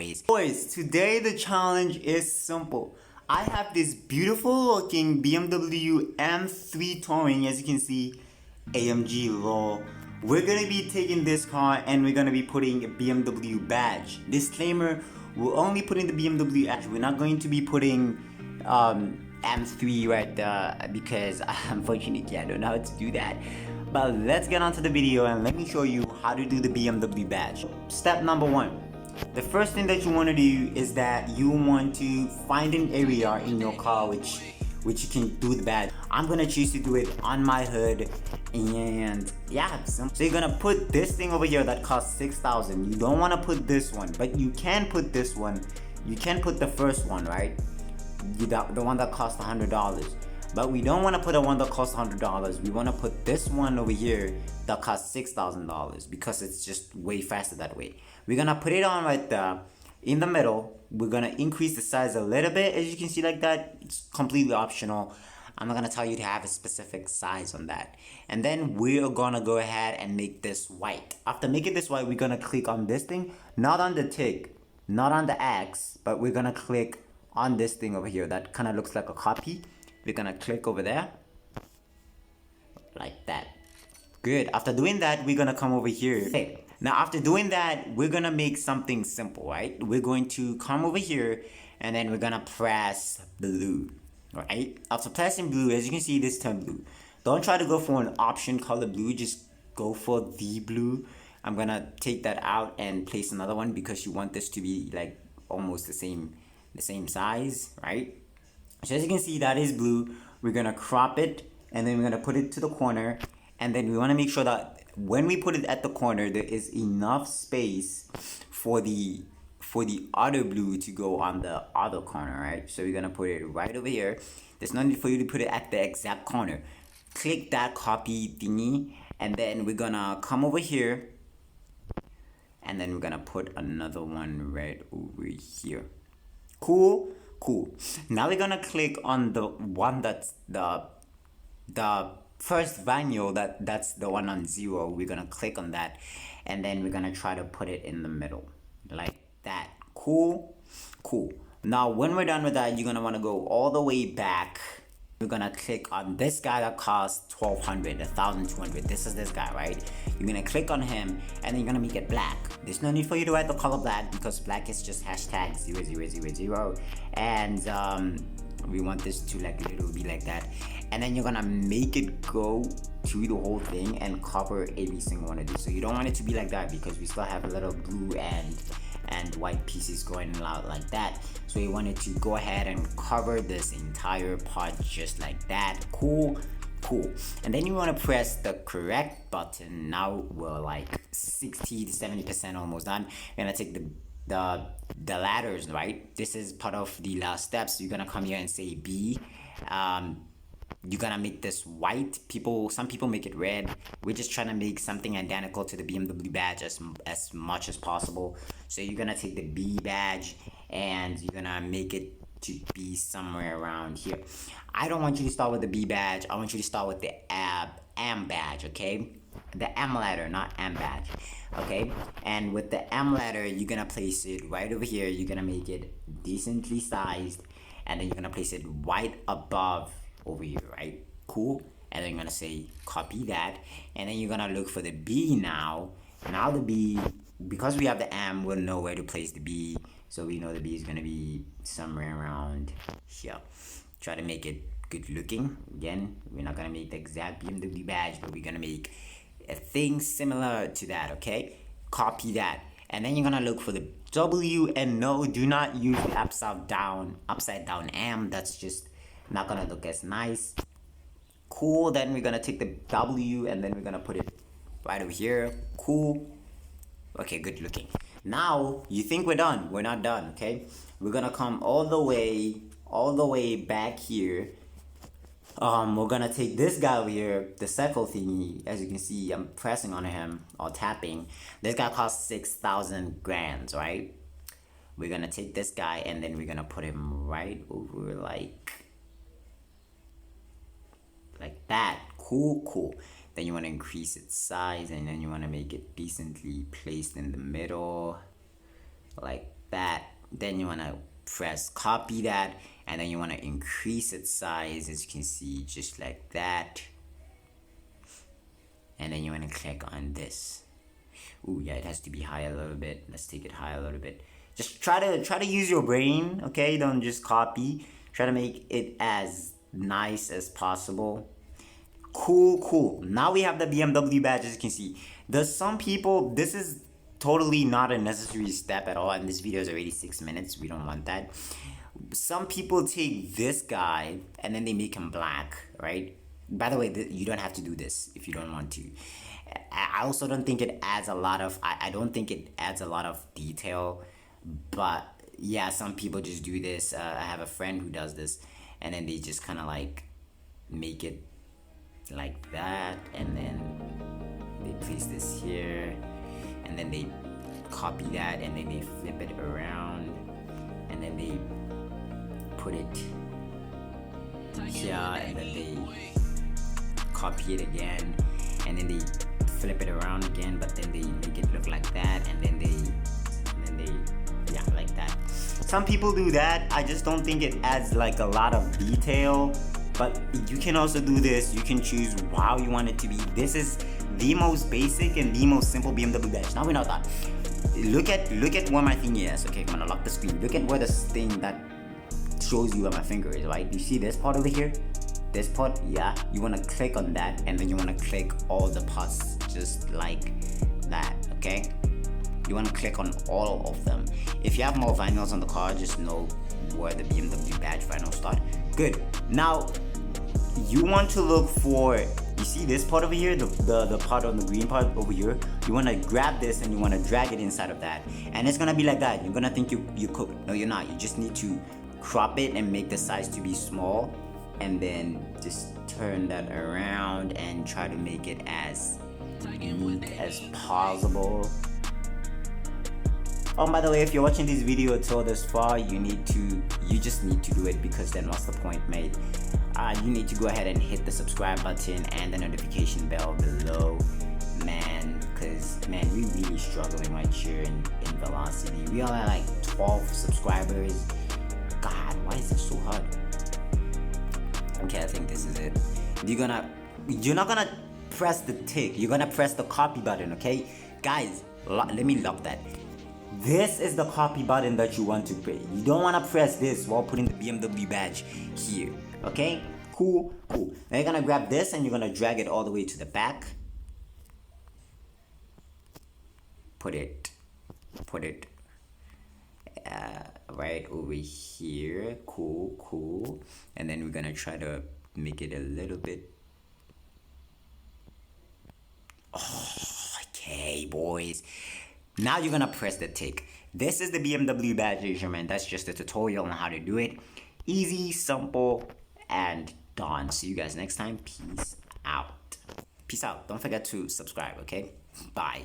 boys. Boys, today the challenge is simple. I have this beautiful looking BMW M3 Touring, as you can see, AMG lol. We're gonna be taking this car and we're gonna be putting a BMW badge. Disclaimer, we're only putting the BMW badge. We're not going to be putting M3 right there because unfortunately I don't know how to do that. But let's get on to the video and let me show you how to do the BMW badge. Step number 1. The first thing that you want to do is that you want to find an area in your car which you can do the badge. I'm gonna choose to do it on my hood, and yeah, so you're gonna put this thing over here that costs 6,000. You don't want to put this one, but you can put this one. You can put the first one, right? The one that costs $100. But we don't want to put the one that costs $100. We want to put this one over here that costs $6,000 because it's just way faster that way. We're gonna put it on right there in the middle. We're gonna increase the size a little bit, as you can see like that. It's completely optional. I'm not gonna tell you to have a specific size on that. And then we're gonna go ahead and make this white. After making this white, we're gonna click on this thing, not on the tick, not on the X, but we're gonna click on this thing over here that kind of looks like a copy. We're gonna click over there like that. Good. After doing that, we're gonna come over here. Okay. Now after doing that, we're gonna make something simple, right? We're going to come over here and then we're gonna press blue, right? After pressing blue, as you can see, this turned blue. Don't try to go for an option color blue, just go for the blue. I'm gonna take that out and place another one because you want this to be like almost the same size, right? So as you can see, that is blue. We're gonna crop it and then we're gonna put it to the corner, and then we want to make sure that when we put it at the corner, there is enough space for the other blue to go on the other corner, right? So we're gonna put it right over here. There's no need for you to put it at the exact corner. Click that copy thingy, and then we're gonna come over here and then we're gonna put another one right over here. Cool. Now we're gonna click on the one that's the first vinyl, that's the one on 0. We're gonna click on that and then we're gonna try to put it in the middle like that. Cool. Now when we're done with that, you're gonna want to go all the way back. We're gonna click on this guy that costs 1,200. This is this guy, right? You're gonna click on him and then you're gonna make it black. There's no need for you to add the color black because black is just hashtag 0000, and we want this to like literally be like that. And then you're gonna make it go to the whole thing and cover every single one of these. So you don't want it to be like that because we still have a little blue and white pieces going out like that. So you want it to go ahead and cover this entire part just like that. Cool. And then you want to press the correct button. Now we're like 60 to 70% almost done. We're gonna take the ladders, right? This is part of the last steps. You're gonna come here and say B. You're gonna make this white. Some people make it red. We're just trying to make something identical to the BMW badge as much as possible. So you're gonna take the B badge and you're gonna make it to be somewhere around here. I don't want you to start with the B badge. I want you to start with the M badge, okay? The M letter, not M badge, okay? And with the M letter, you're gonna place it right over here. You're gonna make it decently sized, and then you're gonna place it right above over here, right? Cool. And then you're gonna say copy that, and then you're gonna look for the B now. Now the B, because we have the M, we'll know where to place the B. So we know the B is gonna be somewhere around here. Try to make it good looking. Again, we're not gonna make the exact BMW badge, but we're gonna make a thing similar to that, okay? Copy that. And then you're gonna look for the W, and no, do not use the upside down M. That's just not gonna look as nice. Cool. Then we're gonna take the W and then we're gonna put it right over here. Cool. Okay, good looking. Now you think we're done. We're not done, okay? We're gonna come all the way back here. We're gonna take this guy over here, the circle thingy. As you can see, I'm pressing on him or tapping. This guy costs 6,000 grand, right? We're gonna take this guy and then we're gonna put him right over like that. Cool. Then you want to increase its size, and then you want to make it decently placed in the middle like that. Then you want to press copy that, and then you want to increase its size, as you can see, just like that. And then you want to click on this. Ooh, yeah, it has to be high a little bit. Let's take it high a little bit. Just try to use your brain, okay? Don't just copy. Try to make it as nice as possible. Cool. Now we have the BMW badge, as you can see. There's some people, this is totally not a necessary step at all, and this video is already 6 minutes. We don't want that. Some people take this guy and then they make him black, right? By the way, you don't have to do this if you don't want to. I also don't think it adds a lot of, I don't think it adds a lot of detail, but yeah, some people just do this. I have a friend who does this, and then they just kind of like make it like that, and then they place this here, and then they copy that, and then they flip it around, and then they put it here, and then they copy it again, and then they flip it around again, but then they make it look like that, and then they yeah, like that. Some people do that. I just don't think it adds like a lot of detail, but you can also do this. You can choose how you want it to be. This is the most basic and the most simple BMW badge. Now we're not done. Look at where my thing is. Okay, I'm gonna lock the screen. Look at where this thing that shows you where my finger is, right? You see this part over here? This part, yeah, you want to click on that, and then you want to click all the parts just like that, okay? You want to click on all of them. If you have more vinyls on the car, just know where the BMW badge vinyls start. Good. Now, you want to look for, you see this part over here, the part on the green part over here? You want to grab this and you want to drag it inside of that. And it's going to be like that. You're going to think you cook. No, you're not. You just need to crop it and make the size to be small, and then just turn that around and try to make it as neat as possible. Oh, by the way, if you're watching this video till this far, you just need to do it, because then what's the point, mate? You need to go ahead and hit the subscribe button and the notification bell below, man, because man, we really struggling right here in Velocity. We are at like 12 subscribers. God, why is this so hard? Okay, I think this is it. You're not gonna press the tick. You're gonna press the copy button, okay? Guys, let me lock that. This is the copy button that you want to press. You don't want to press this while putting the BMW badge here, okay? Cool. Now you're gonna grab this and you're gonna drag it all the way to the back. Put it right over here. Cool. And then we're gonna try to make it a little bit. Okay, boys. Now you're gonna press the tick. This is the BMW badge measurement. That's just a tutorial on how to do it. Easy, simple, and done. See you guys next time. Peace out. Don't forget to subscribe, okay? Bye.